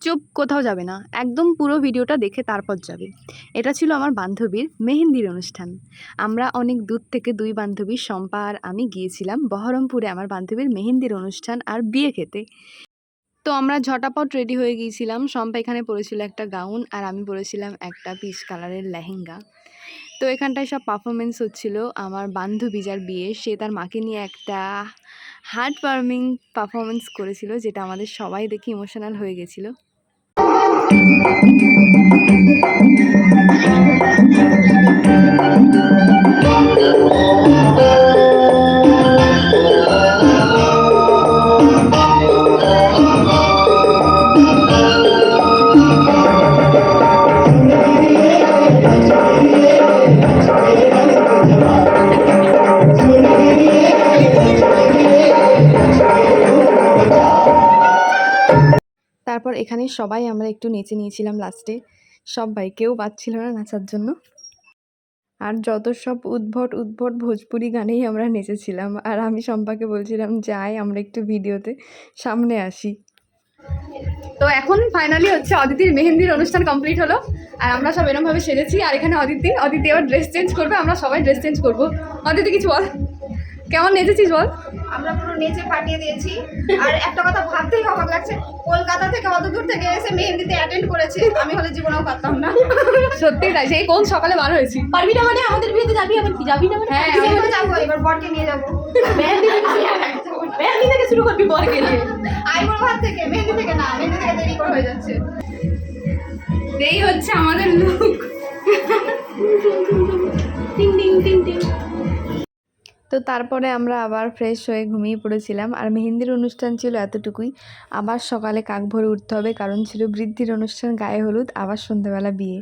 চুপ, কোথাও যাবে না, একদম পুরো ভিডিওটা দেখে তারপর যাবে। এটা ছিল আমার বান্ধবীর মেহেন্দির অনুষ্ঠান। আমরা অনেক দূর থেকে দুই বান্ধবী শম্পা আর আমি গিয়েছিলাম বহরমপুরে আমার বান্ধবীর মেহেন্দির অনুষ্ঠান আর বিয়ে খেতে। তো আমরা ঝটাপট রেডি হয়ে গিয়েছিলাম। শম্পা এখানে পরেছিল একটা গাউন আর আমি পরেছিলাম একটা পিচ কালারের লেহেঙ্গা। তো এখানটায় সব পারফরমেন্স হচ্ছিল। আমার বান্ধবী যার বিয়ে, সে তার মাকে নিয়ে একটা হার্ট ওয়ার্মিং পারফরমেন্স করেছিল, যেটা আমাদের সবাই দেখে ইমোশনাল হয়ে গেছিলো। তারপর এখানে সবাই আমরা একটু নেচে নিয়েছিলাম লাস্টে। সবাই, কেউ পাচ্ছিল না নাচার জন্য। আর যত সব উদ্ভট উদ্ভট ভোজপুরি গানেই আমরা নেচেছিলাম। আর আমি শম্পাকে বলছিলাম, যাই আমরা একটু ভিডিওতে সামনে আসি। তো এখন ফাইনালি হচ্ছে অদিতির মেহেন্দির অনুষ্ঠান কমপ্লিট হলো। আর আমরা সব এরকমভাবে সেজেছি। আর এখানে অদিতি এবার ড্রেস চেঞ্জ করবে, আমরা সবাই ড্রেস চেঞ্জ করবো। অদিতি কিছু বল, কেমন নেচেছিস বল? আমরা পুরো নেচে পাঠিয়ে দিয়েছি। আর একটা কথা ভাবতেই অবাক লাগছে, কলকাতা থেকে অত দূর থেকে এসে মেহেন্দিতে অ্যাটেন্ড করেছে। আমি হলে জীবনেও পারতাম না। সত্যি তাই, সেই কোন সকালে বার হয়েছি। পারবি না মানে আমাদের বিয়েতে যাবি? আবার কি যাবি না মানে? হ্যাঁ, আমি তো যাবো, এবার বরকে নিয়ে যাবো। মেহেন্দি থেকে শুরু করবি বরকে নিয়ে? আইবুড়ো ভাত থেকে, মেহেন্দি থেকে না, মেহেন্দি থেকে দেরি করে হয়ে যাচ্ছে। এই হচ্ছে আমাদের লুক। টিং টিং টিং টিং। তো তারপরে আমরা আবার ফ্রেশ হয়ে ঘুমিয়ে পড়েছিলাম। আর মেহেন্দির অনুষ্ঠান ছিল এতটুকুই। আবার সকালে কাক ভোরে উঠতে হবে, কারণ ছিল বৃদ্ধির অনুষ্ঠান, গায়ে হলুদ, আবার সন্ধ্যাবেলা বিয়ে।